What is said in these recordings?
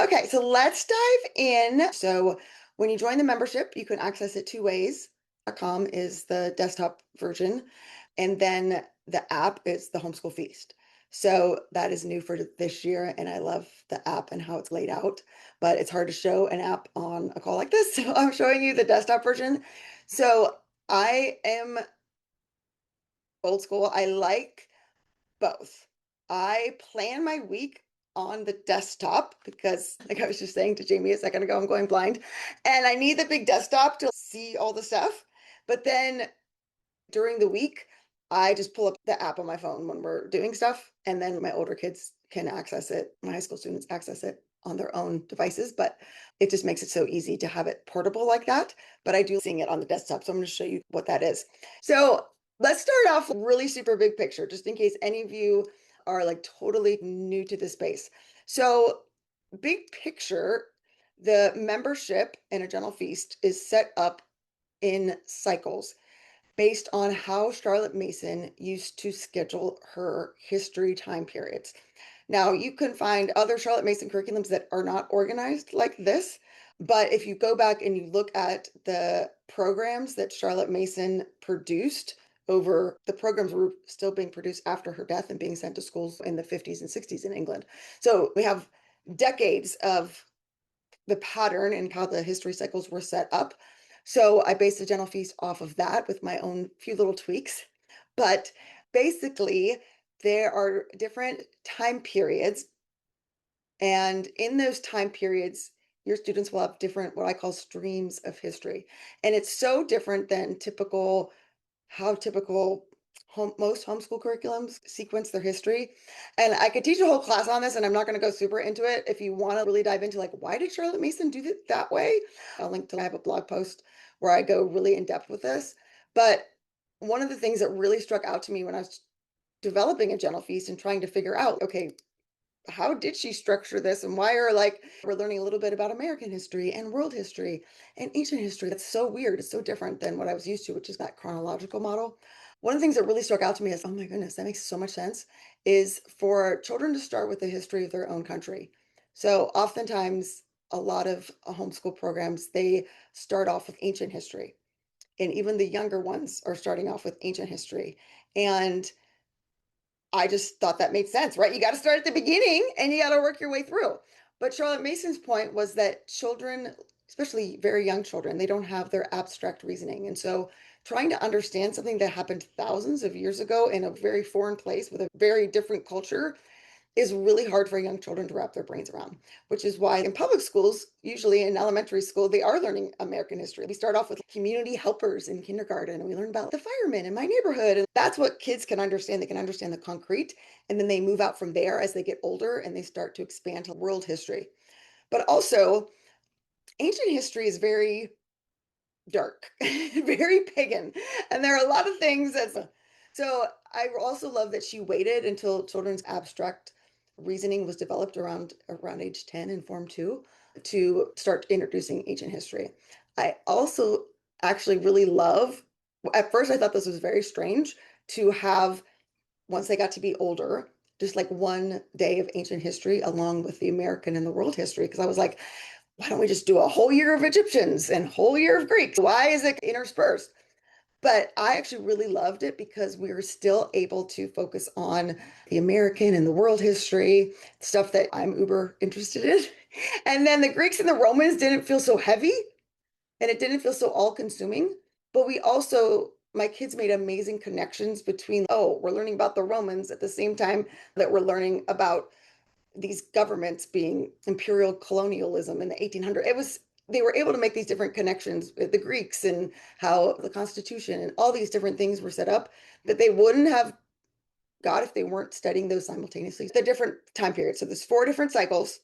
Okay, so let's dive in. So when you join the membership, you can access it two ways. .com is the desktop version, and then the app is the Homeschool Feast. So that is new for this year, and I love the app and how it's laid out, but it's hard to show an app on a call like this. So I'm showing you the desktop version. So I am old school. I like both. I plan my week on the desktop because, like I was just saying to Jamie a second ago, I'm going blind and I need the big desktop to see all the stuff. But then during the week, I just pull up the app on my phone when we're doing stuff. And then my older kids can access it. My high school students access it on their own devices, but it just makes it so easy to have it portable like that. But I do seeing it on the desktop. So I'm going to show you what that is. So let's start off really super big picture, just in case any of you are like totally new to the space. So big picture, the membership in a Gentle Feast is set up in cycles based on how Charlotte Mason used to schedule her history time periods. Now, you can find other Charlotte Mason curriculums that are not organized like this, but if you go back and you look at the programs that Charlotte Mason produced over the programs were still being produced after her death and being sent to schools in the 50s and 60s in England. So we have decades of the pattern and how the history cycles were set up. So I based the Gentle Feast off of that with my own few little tweaks. But basically, there are different time periods. And in those time periods, your students will have different, what I call streams of history. And it's so different than how typical most homeschool curriculums sequence their history. And I could teach a whole class on this, and I'm not going to go super into it. If you want to really dive into like, why did Charlotte Mason do it that way? I'll link to, I have a blog post where I go really in depth with this. But one of the things that really struck out to me when I was developing a Gentle Feast and trying to figure out, okay, how did she structure this and why are like we're learning a little bit about American history and world history and ancient history. That's so weird. It's so different than what I was used to, which is that chronological model. One of the things that really struck out to me is, oh my goodness, that makes so much sense, is for children to start with the history of their own country. So oftentimes a lot of homeschool programs, they start off with ancient history, and even the younger ones are starting off with ancient history. And I just thought that made sense, right? You got to start at the beginning and you got to work your way through. But Charlotte Mason's point was that children, especially very young children, they don't have their abstract reasoning. And so trying to understand something that happened thousands of years ago in a very foreign place with a very different culture is really hard for young children to wrap their brains around, which is why in public schools, usually in elementary school, they are learning American history. We start off with community helpers in kindergarten, and we learn about the firemen in my neighborhood. And that's what kids can understand. They can understand the concrete, and then they move out from there as they get older and they start to expand to world history. But also, ancient history is very dark, very pagan. And there are a lot of things so I also love that she waited until children's abstract reasoning was developed around age 10 in Form 2 to start introducing ancient history. I also actually really love, at first I thought this was very strange to have, once they got to be older, just like one day of ancient history along with the American and the world history. Because I was like, why don't we just do a whole year of Egyptians and whole year of Greeks? Why is it interspersed? But I actually really loved it because we were still able to focus on the American and the world history, stuff that I'm uber interested in. And then the Greeks and the Romans didn't feel so heavy and it didn't feel so all consuming. But we also, my kids made amazing connections between, oh, we're learning about the Romans at the same time that we're learning about these governments being imperial colonialism in the 1800s. They were able to make these different connections with the Greeks and how the Constitution and all these different things were set up that they wouldn't have got if they weren't studying those simultaneously. The different time periods. So there's 4 different cycles.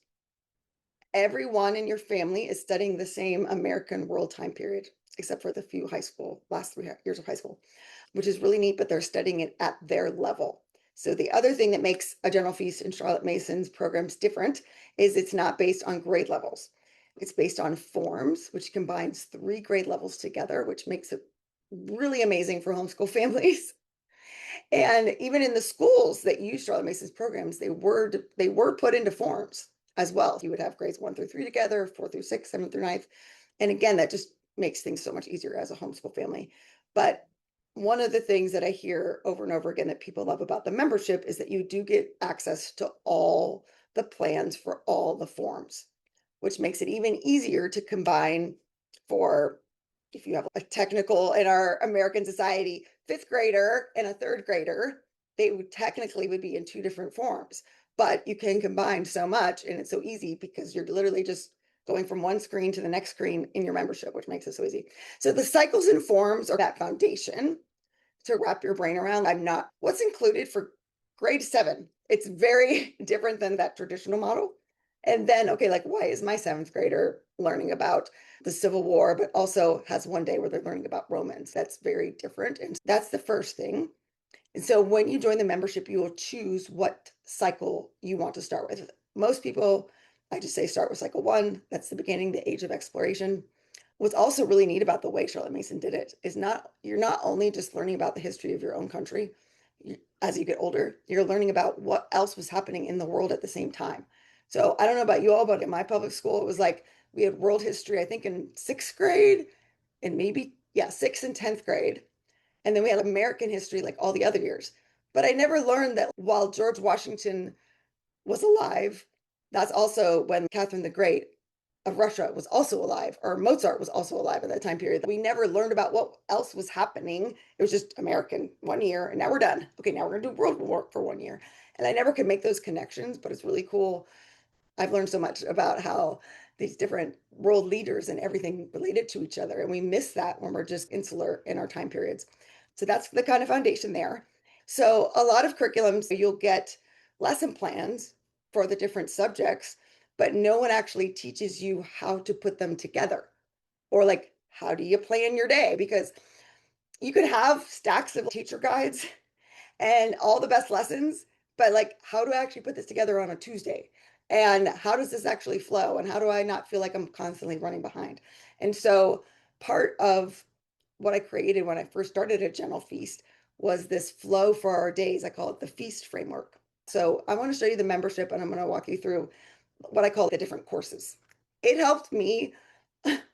Everyone in your family is studying the same American world time period, except for the few last 3 years of high school, which is really neat, but they're studying it at their level. So the other thing that makes a General Feast and Charlotte Mason's programs different is it's not based on grade levels. It's based on forms, which combines 3 grade levels together, which makes it really amazing for homeschool families. And even in the schools that use Charlotte Mason's programs, they were put into forms. as well. You would have grades 1 through 3 together, 4 through 6, 7 through 9th. And again, that just makes things so much easier as a homeschool family. But one of the things that I hear over and over again that people love about the membership is that you do get access to all the plans for all the forms, which makes it even easier to combine for if you have a technical in our American society, fifth grader and a third grader, they would technically would be in two different forms, but you can combine so much and it's so easy because you're literally just going from one screen to the next screen in your membership, which makes it so easy. So the cycles and forms are that foundation to wrap your brain around. I'm not what's included for grade 7. It's very different than that traditional model. And then, okay, like why is my 7th grader learning about the Civil War, but also has one day where they're learning about Romans? That's very different. And that's the first thing. And so when you join the membership, you will choose what cycle you want to start with. Most people, I just say start with cycle 1. That's the beginning, the age of exploration. What's also really neat about the way Charlotte Mason did it is you're not only just learning about the history of your own country as you get older, you're learning about what else was happening in the world at the same time. So I don't know about you all, but in my public school, it was like we had world history, I think in 6th grade and maybe, yeah, 6th and 10th grade. And then we had American history like all the other years. But I never learned that while George Washington was alive, that's also when Catherine the Great of Russia was also alive, or Mozart was also alive at that time period. We never learned about what else was happening. It was just American 1 year, and now we're done. Okay, now we're gonna do World War for 1 year. And I never could make those connections, but it's really cool. I've learned so much about how these different world leaders and everything related to each other. And we miss that when we're just insular in our time periods. So that's the kind of foundation there. So a lot of curriculums, you'll get lesson plans for the different subjects, but no one actually teaches you how to put them together or like, how do you plan your day? Because you could have stacks of teacher guides and all the best lessons, but like, how do I actually put this together on a Tuesday? And how does this actually flow? And how do I not feel like I'm constantly running behind? And so part of what I created when I first started at Gentle Feast was this flow for our days. I call it the feast framework. So I want to show you the membership and I'm going to walk you through what I call the different courses. It helped me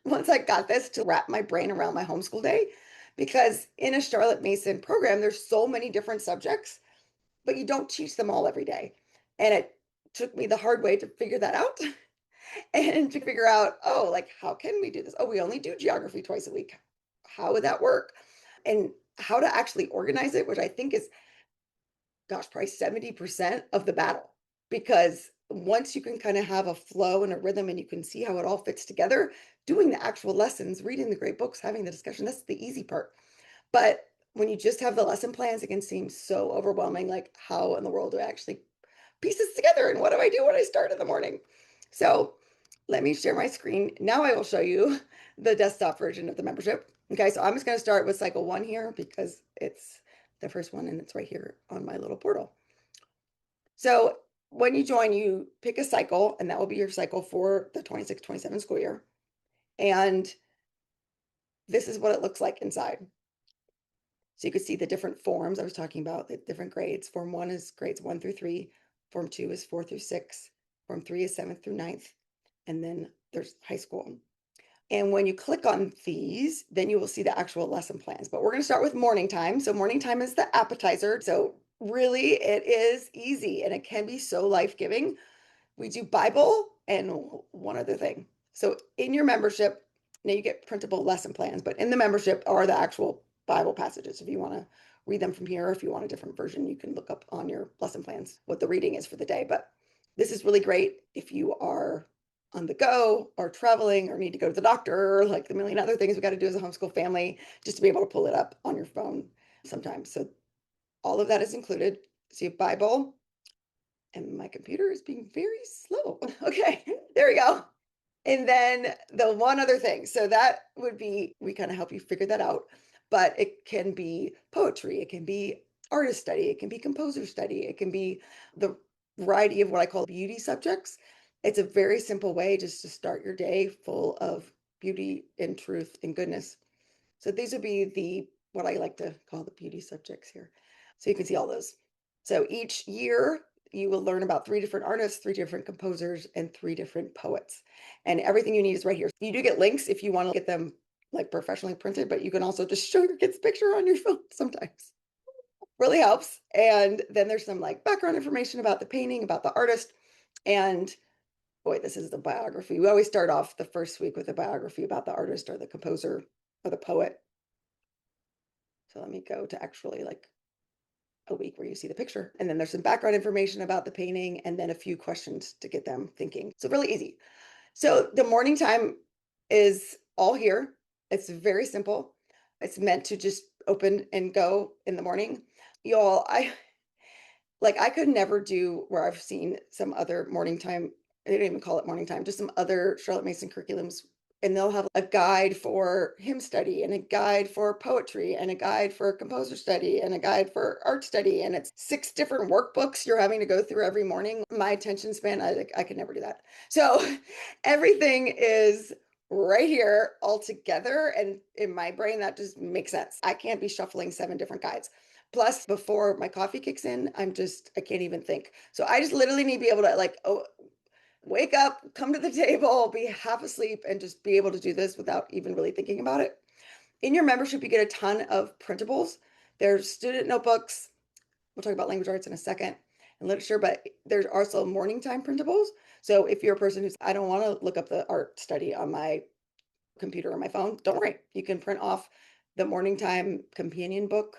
once I got this to wrap my brain around my homeschool day because in a Charlotte Mason program, there's so many different subjects, but you don't teach them all every day. And it took me the hard way to figure that out and to figure out, oh, like, how can we do this? Oh, we only do geography twice a week. How would that work? And how to actually organize it, which I think is, gosh, probably 70% of the battle. Because once you can kind of have a flow and a rhythm and you can see how it all fits together, doing the actual lessons, reading the great books, having the discussion, that's the easy part. But when you just have the lesson plans, it can seem so overwhelming, like how in the world do I actually piece this together and what do I do when I start in the morning? So let me share my screen. Now I will show you the desktop version of the membership. Okay, so I'm just going to start with cycle 1 here because it's the first one and it's right here on my little portal. So when you join, you pick a cycle and that will be your cycle for the 26-27 school year. And this is what it looks like inside. So you can see the different forms I was talking about, the different grades. Form 1 is grades 1 through 3. Form 2 is 4 through 6. Form 3 is 7th through 9th. And then there's high school. And when you click on these, then you will see the actual lesson plans. But we're going to start with morning time. So morning time is the appetizer. So really it is easy and it can be so life-giving. We do Bible and one other thing. So in your membership, now you get printable lesson plans, but in the membership are the actual Bible passages. If you want to read them from here, or if you want a different version, you can look up on your lesson plans what the reading is for the day. But this is really great if you are on the go or traveling or need to go to the doctor, or like the million other things we got to do as a homeschool family, just to be able to pull it up on your phone sometimes. So all of that is included. So you have Bible, and my computer is being very slow. Okay, there we go. And then the one other thing, so that would be, we kind of help you figure that out, but it can be poetry, it can be artist study, it can be composer study, it can be the variety of what I call beauty subjects. It's a very simple way just to start your day full of beauty and truth and goodness. So these would be what I like to call the beauty subjects here. So you can see all those. So each year You will learn about 3 different artists, 3 different composers, and 3 different poets. And everything you need is right here. You do get links if you want to get them like professionally printed, but you can also just show your kids a picture on your phone sometimes. Really helps. And then there's some like background information about the painting, about the artist. And boy, this is the biography. We always start off the first week with a biography about the artist or the composer or the poet. So let me go to actually like a week where you see the picture. And then there's some background information about the painting and then a few questions to get them thinking. So really easy. So the morning time is all here. It's very simple. It's meant to just open and go in the morning. Y'all, I could never do where I've seen some other morning time. They don't even call it morning time, just some other Charlotte Mason curriculums. And they'll have a guide for hymn study and a guide for poetry and a guide for composer study and a guide for art study. And it's 6 different workbooks you're having to go through every morning. My attention span, I could never do that. So everything is right here all together. And in my brain, that just makes sense. I can't be shuffling 7 different guides. Plus, before my coffee kicks in, I can't even think. So I just literally need to be able to like, oh, wake up, come to the table, be half asleep, and just be able to do this without even really thinking about it. In your membership, you get a ton of printables. There's student notebooks. We'll talk about language arts in a second and literature, but there's also morning time printables. So if you're a person who's, I don't want to look up the art study on my computer or my phone, don't worry. You can print off the morning time companion book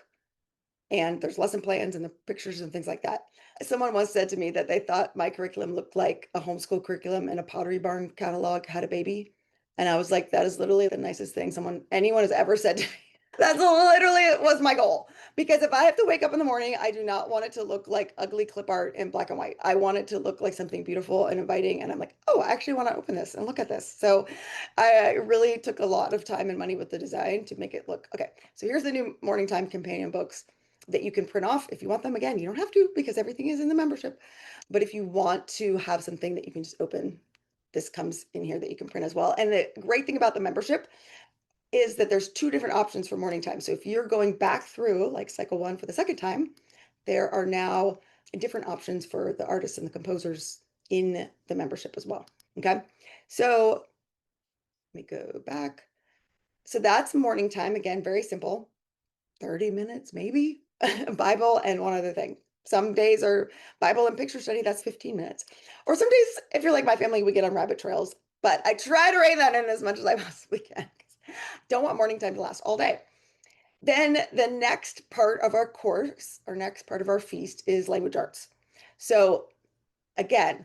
and there's lesson plans and the pictures and things like that. Someone once said to me that they thought my curriculum looked like a homeschool curriculum and a Pottery Barn catalog had a baby. And I was like, that is literally the nicest thing anyone has ever said to me. That's literally was my goal. Because if I have to wake up in the morning, I do not want it to look like ugly clip art in black and white. I want it to look like something beautiful and inviting. And I'm like, oh, I actually want to open this and look at this. So I really took a lot of time and money with the design to make it look okay. So here's the new morning time companion books that you can print off if you want them. Again, you don't have to because everything is in the membership. But if you want to have something that you can just open, this comes in here that you can print as well. And the great thing about the membership is that there's 2 different options for morning time. So if you're going back through like cycle 1 for the second time, there are now different options for the artists and the composers in the membership as well. Okay. So let me go back. So that's morning time. Again, very simple. 30 minutes, maybe. Bible and one other thing. Some days are Bible and picture study, that's 15 minutes. Or some days, if you're like my family, we get on rabbit trails, but I try to rein that in as much as I possibly can. Don't want morning time to last all day. Then the next part of our course, our next part of our feast is language arts. So again,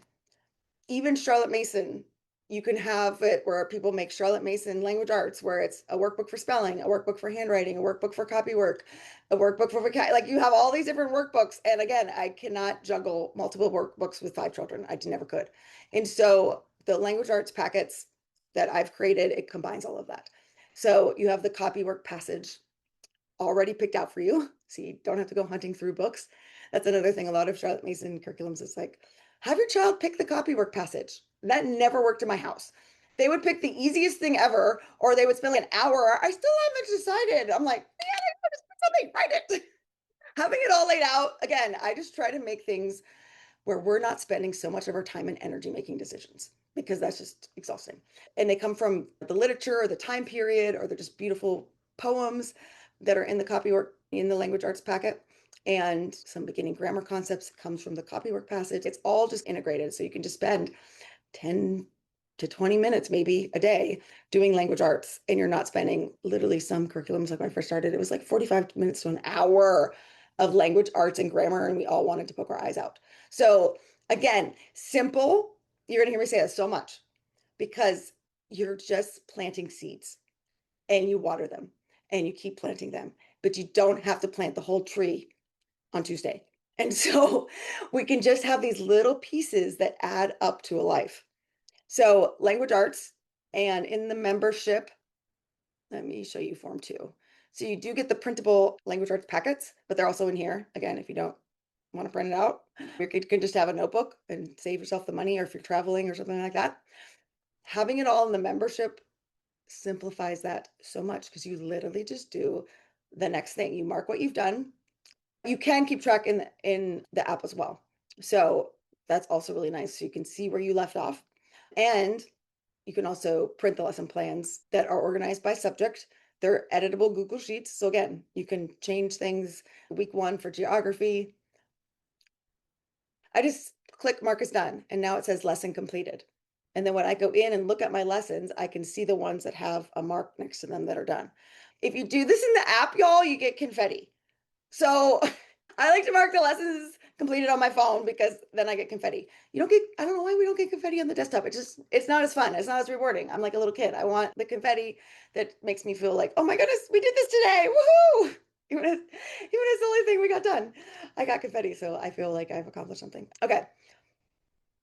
even Charlotte Mason, you can have it where people make Charlotte Mason language arts, where it's a workbook for spelling, a workbook for handwriting, a workbook for copywork, a workbook for like you have all these different workbooks. And again, I cannot juggle multiple workbooks with 5 children. I never could. And so the language arts packets that I've created, it combines all of that. So you have the copywork passage already picked out for you. So you don't have to go hunting through books. That's another thing. A lot of Charlotte Mason curriculums is like, have your child pick the copywork passage. That never worked in my house. They would pick the easiest thing ever, or they would spend like an hour. I still haven't decided. I'm like, man, I just put something, write it. Having it all laid out. Again, I just try to make things where we're not spending so much of our time and energy making decisions because that's just exhausting. And they come from the literature or the time period, or they're just beautiful poems that are in the copywork in the language arts packet. And some beginning grammar concepts comes from the copywork passage. It's all just integrated. So you can just spend 10 to 20 minutes maybe a day doing language arts, and you're not spending literally some curriculums. Like when I first started, it was like 45 minutes to an hour of language arts and grammar, and we all wanted to poke our eyes out. So again, simple. You're going to hear me say that so much because you're just planting seeds and you water them and you keep planting them, but you don't have to plant the whole tree on Tuesday. And so we can just have these little pieces that add up to a life. So language arts, and in the membership, let me show you form 2. So you do get the printable language arts packets, but they're also in here. Again, if you don't want to print it out, you can just have a notebook and save yourself the money, or if you're traveling or something like that. Having it all in the membership simplifies that so much because you literally just do the next thing. You mark what you've done. You can keep track in the app as well. So that's also really nice. So you can see where you left off. And you can also print the lesson plans that are organized by subject. They're editable Google Sheets. So again, you can change things. Week 1 for geography, I just click mark as done, and now it says lesson completed. And then when I go in and look at my lessons, I can see the ones that have a mark next to them that are done. If you do this in the app, y'all, you get confetti. So I like to mark the lessons completed on my phone because then I get confetti. You don't get, I don't know why we don't get confetti on the desktop. It's not as fun. It's not as rewarding. I'm like a little kid. I want the confetti that makes me feel like, oh my goodness, we did this today. Woohoo! Even if it's the only thing we got done. I got confetti, so I feel like I've accomplished something. Okay.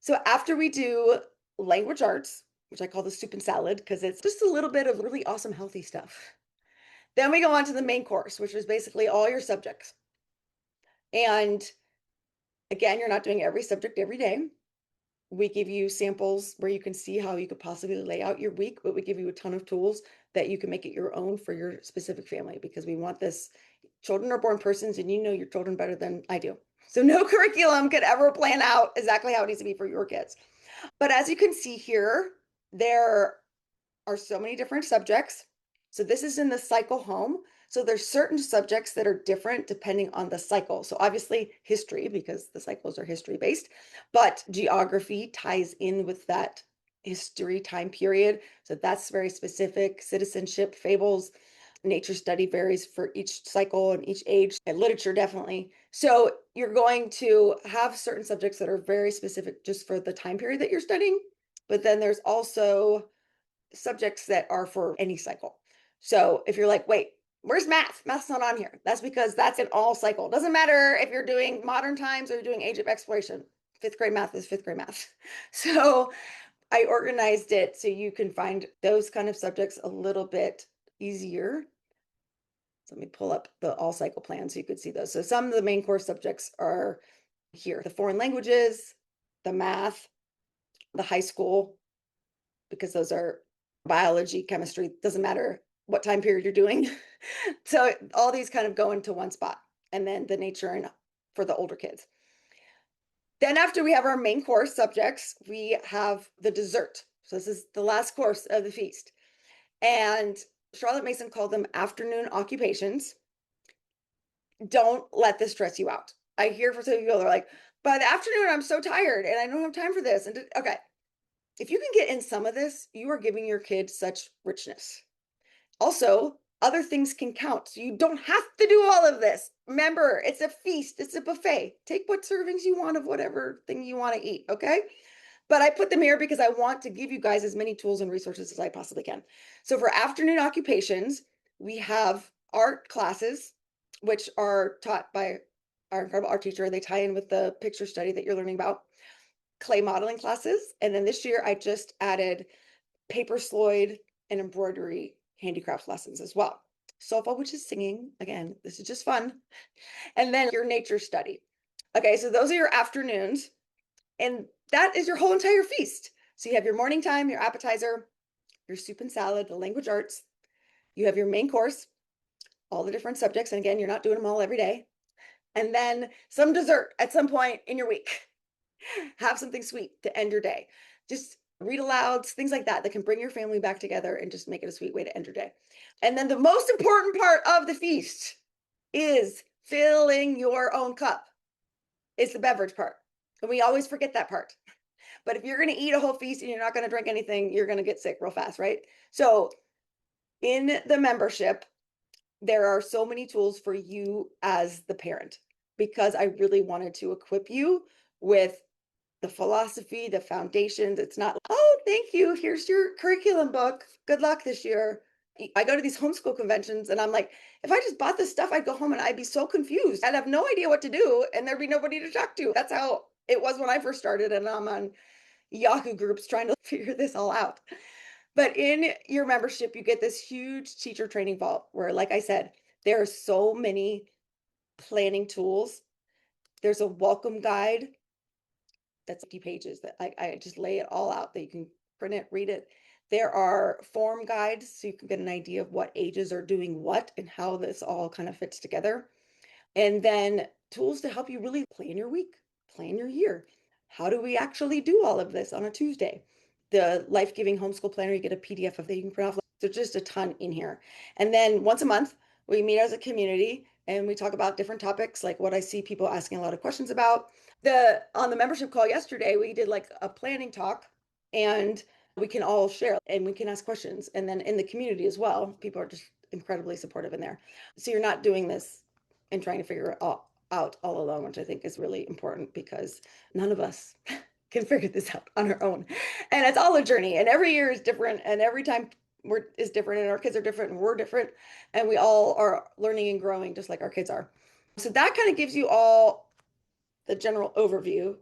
So after we do language arts, which I call the soup and salad because it's just a little bit of really awesome, healthy stuff. Then we go on to the main course, which is basically all your subjects. And again, you're not doing every subject every day. We give you samples where you can see how you could possibly lay out your week, but we give you a ton of tools that you can make it your own for your specific family because we want this. Children are born persons, and you know your children better than I do. So no curriculum could ever plan out exactly how it needs to be for your kids. But as you can see here, there are so many different subjects. So this is in the cycle home. So there's certain subjects that are different depending on the cycle. So obviously history, because the cycles are history based, but geography ties in with that history time period. So that's very specific. Citizenship, fables, nature study varies for each cycle and each age, and literature definitely. So you're going to have certain subjects that are very specific just for the time period that you're studying. But then there's also subjects that are for any cycle. So if you're like, wait, where's math? Math's not on here. That's because that's an all cycle. Doesn't matter if you're doing modern times or you're doing age of exploration. Fifth grade math is fifth grade math. So I organized it so you can find those kind of subjects a little bit easier. So let me pull up the all cycle plan so you could see those. So some of the main course subjects are here: the foreign languages, the math, the high school, because those are biology, chemistry, doesn't matter what time period you're doing. So all these kind of go into one spot, and then the nature and for the older kids. Then after we have our main course subjects, we have the dessert. So this is the last course of the feast. And Charlotte Mason called them afternoon occupations. Don't let this stress you out. I hear from some people, they're like, by the afternoon, I'm so tired and I don't have time for this. And okay, if you can get in some of this, you are giving your kids such richness. Also, other things can count. So you don't have to do all of this. Remember, it's a feast, it's a buffet. Take what servings you want of whatever thing you want to eat, okay? But I put them here because I want to give you guys as many tools and resources as I possibly can. So for afternoon occupations, we have art classes, which are taught by our incredible art teacher. They tie in with the picture study that you're learning about. Clay modeling classes. And then this year I just added paper sloyd and embroidery handicraft lessons as well. Solfa, which is singing. Again, this is just fun. And then your nature study. Okay, so those are your afternoons. And that is your whole entire feast. So you have your morning time, your appetizer, your soup and salad, the language arts. You have your main course, all the different subjects. And again, you're not doing them all every day. And then some dessert at some point in your week. Have something sweet to end your day. Just read alouds, things like that that can bring your family back together and just make it a sweet way to end your day. And then the most important part of the feast is filling your own cup. It's the beverage part. And we always forget that part. But if you're going to eat a whole feast and you're not going to drink anything, you're going to get sick real fast, right? So in the membership, there are so many tools for you as the parent because I really wanted to equip you with the philosophy, the foundations. It's not, oh, thank you. Here's your curriculum book. Good luck this year. I go to these homeschool conventions and I'm like, if I just bought this stuff, I'd go home and I'd be so confused. I'd have no idea what to do and there'd be nobody to talk to. That's how it was when I first started. And I'm on Yahoo groups trying to figure this all out. But in your membership, you get this huge teacher training vault where, like I said, there are so many planning tools. There's a welcome guide that's 50 pages that I just lay it all out that you can print it, read it. There are form guides so you can get an idea of what ages are doing what and how this all kind of fits together. And then tools to help you really plan your week, plan your year. How do we actually do all of this on a Tuesday? The Life-Giving Homeschool Planner, you get a PDF of that you can print off. There's just a ton in here. And then once a month, we meet as a community and we talk about different topics, like what I see people asking a lot of questions about. On the membership call yesterday, we did like a planning talk, and we can all share and we can ask questions. And then in the community as well, people are just incredibly supportive in there. So you're not doing this and trying to figure it out all alone, which I think is really important because none of us can figure this out on our own. And it's all a journey, and every year is different, and every time is different, and our kids are different, and we're different, and we all are learning and growing just like our kids are. So that kind of gives you all the general overview.